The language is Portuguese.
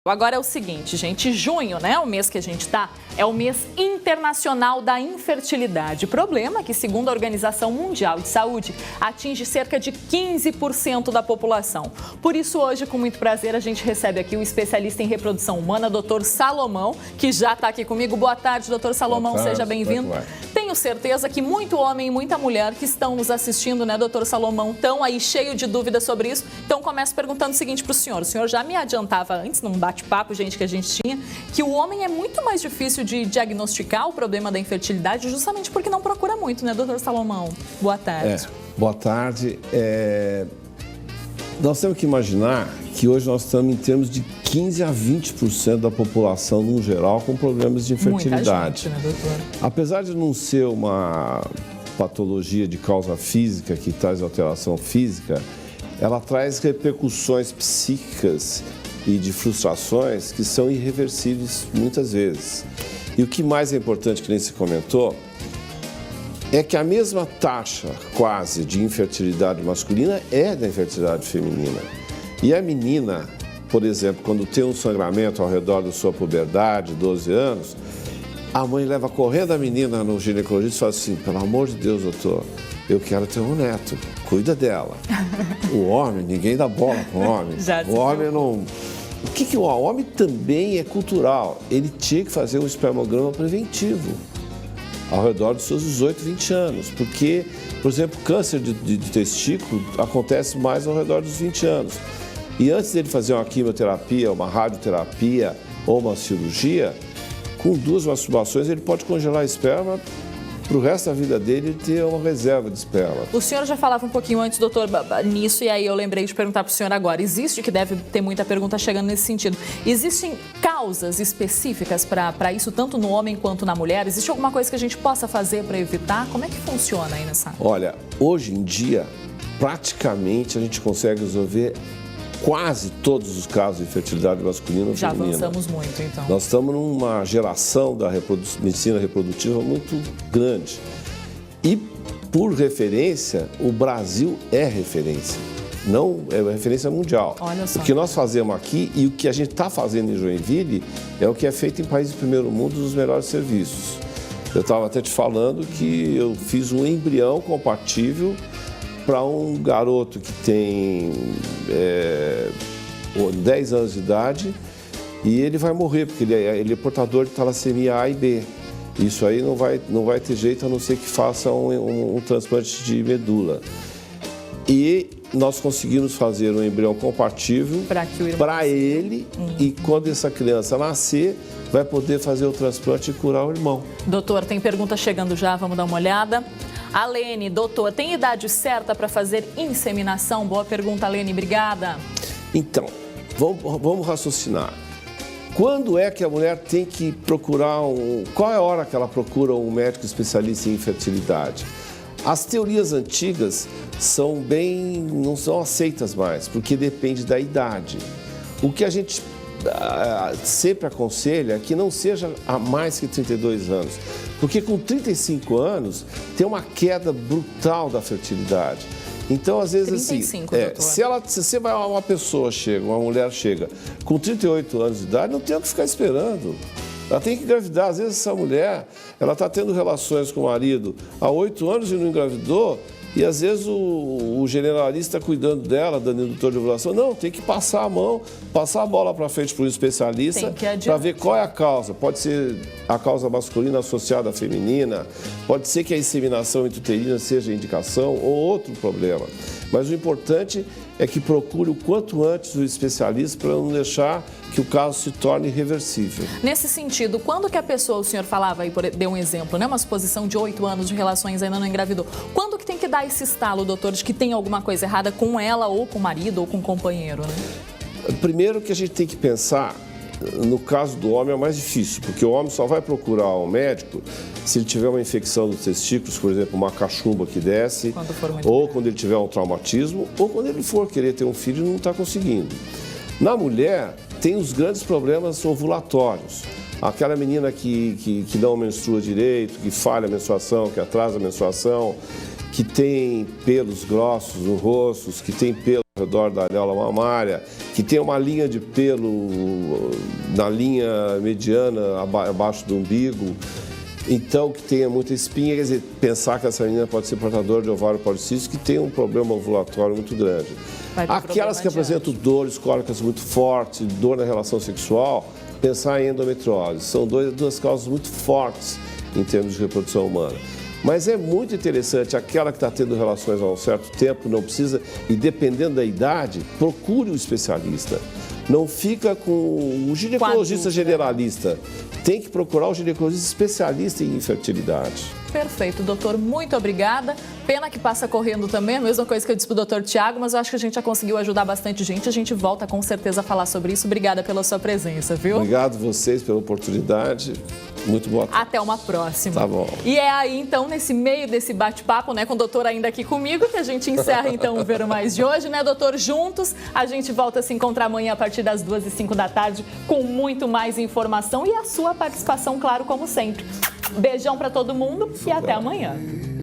Agora é o seguinte, gente, junho, né, o mês que a gente tá, é o mês internacional da infertilidade. Problema que, segundo a Organização Mundial de Saúde, atinge cerca de 15% da população. Por isso, hoje, com muito prazer, a gente recebe aqui o especialista em reprodução humana, Dr. Salomão, que já está aqui comigo. Boa tarde, Dr. Salomão, seja bem-vindo. Tenho certeza que muito homem e muita mulher que estão nos assistindo, né, Dr. Salomão, estão aí cheio de dúvidas sobre isso. Então, começo perguntando o seguinte para o senhor. O senhor já me adiantava antes, num bate-papo, gente, que a gente tinha, que o homem é muito mais difícil de diagnosticar o problema da infertilidade justamente porque não procura muito, né, doutor Salomão? Boa tarde. Boa tarde. Nós temos que imaginar que hoje nós estamos em termos de 15% a 20% da população, no geral, com problemas de infertilidade. Muita gente, né, doutor? Apesar de não ser uma patologia de causa física, que traz alteração física, ela traz repercussões psíquicas e de frustrações que são irreversíveis muitas vezes. E o que mais é importante, que nem se comentou, é que a mesma taxa quase de infertilidade masculina é da infertilidade feminina. E a menina, por exemplo, quando tem um sangramento ao redor da sua puberdade, 12 anos, a mãe leva correndo a menina no ginecologista e fala assim: pelo amor de Deus, doutor, eu quero ter um neto, cuida dela. O homem, ninguém dá bola para o homem. O homem não... O homem também é cultural. Ele tinha que fazer um espermograma preventivo ao redor dos seus 18, 20 anos. Porque, por exemplo, câncer de testículo acontece mais ao redor dos 20 anos. E antes dele fazer uma quimioterapia, uma radioterapia ou uma cirurgia, com 2 masturbações ele pode congelar a esperma para o resto da vida dele ter uma reserva de esperma. O senhor já falava um pouquinho antes, doutor, nisso, e aí eu lembrei de perguntar para o senhor agora. Existe, que deve ter muita pergunta chegando nesse sentido, existem causas específicas para isso, tanto no homem quanto na mulher? Existe alguma coisa que a gente possa fazer para evitar? Como é que funciona aí nessa? Olha, hoje em dia, praticamente a gente consegue resolver quase todos os casos de infertilidade masculina ou feminina. Já avançamos muito, então. Nós estamos numa geração da medicina reprodutiva muito grande. E, por referência, o Brasil é referência. Não é referência mundial. Olha só. O que nós fazemos aqui e o que a gente está fazendo em Joinville é o que é feito em países de primeiro mundo, dos melhores serviços. Eu estava até te falando que eu fiz um embrião compatível para um garoto que tem 10 anos de idade e ele vai morrer, porque ele é portador de talassemia A e B. Isso aí não vai ter jeito, a não ser que faça um transplante de medula. E nós conseguimos fazer um embrião compatível para ele e quando essa criança nascer, vai poder fazer o transplante e curar o irmão. Doutor, tem pergunta chegando já, vamos dar uma olhada. Alene, doutor, tem idade certa para fazer inseminação? Boa pergunta, Alene, obrigada. Então, vamos raciocinar. Quando é que a mulher tem que procurar qual é a hora que ela procura um médico especialista em infertilidade? As teorias antigas não são aceitas mais, porque depende da idade. O que a gente sempre aconselha é que não seja a mais que 32 anos, porque com 35 anos tem uma queda brutal da fertilidade. Então, às vezes, 35, se uma mulher chega com 38 anos de idade, não tem o que ficar esperando. Ela tem que engravidar. Às vezes, essa mulher, ela está tendo relações com o marido há 8 anos e não engravidou, e às vezes o generalista está cuidando dela, dando indutor de ovulação. Não, tem que passar a mão, passar a bola para frente para um especialista para ver qual é a causa. Pode ser a causa masculina associada à feminina, pode ser que a inseminação intrauterina seja a indicação ou outro problema. Mas o importante é que procure o quanto antes o especialista para não deixar que o caso se torne irreversível. Nesse sentido, quando que a pessoa, o senhor falava aí, deu um exemplo, né? Uma suposição de 8 anos de relações ainda não engravidou. Quando que tem que dar esse estalo, doutor, de que tem alguma coisa errada com ela ou com o marido ou com o companheiro, né? Primeiro que a gente tem que pensar, no caso do homem é mais difícil, porque o homem só vai procurar um médico se ele tiver uma infecção dos testículos, por exemplo, uma cachumba que desce, quando ele tiver um traumatismo, ou quando ele for querer ter um filho e não está conseguindo. Na mulher, tem os grandes problemas ovulatórios. Aquela menina que não menstrua direito, que falha a menstruação, que atrasa a menstruação, que tem pelos grossos no rosto, que tem pelo ao redor da areola mamária, que tem uma linha de pelo na linha mediana, abaixo do umbigo. Então, que tenha muita espinha, quer dizer, pensar que essa menina pode ser portadora de ovário policístico, que tem um problema ovulatório muito grande. Aquelas que apresentam dores cólicas muito fortes, dor na relação sexual, pensar em endometriose. São duas causas muito fortes em termos de reprodução humana. Mas é muito interessante, aquela que está tendo relações há um certo tempo, não precisa, e dependendo da idade, procure um especialista. Não fica com o ginecologista generalista. Tem que procurar o ginecologista especialista em infertilidade. Perfeito, doutor. Muito obrigada. Pena que passa correndo também, a mesma coisa que eu disse para o doutor Tiago, mas eu acho que a gente já conseguiu ajudar bastante gente. A gente volta com certeza a falar sobre isso. Obrigada pela sua presença, viu? Obrigado a vocês pela oportunidade. Muito boa tarde. Até uma próxima. Tá bom. E é aí, então, nesse meio desse bate-papo, né, com o doutor ainda aqui comigo, que a gente encerra, então, o Ver Mais de hoje, né, doutor? Juntos, a gente volta a se encontrar amanhã a partir das 2h05 da tarde com muito mais informação e a sua participação, claro, como sempre. Beijão para todo mundo e até amanhã.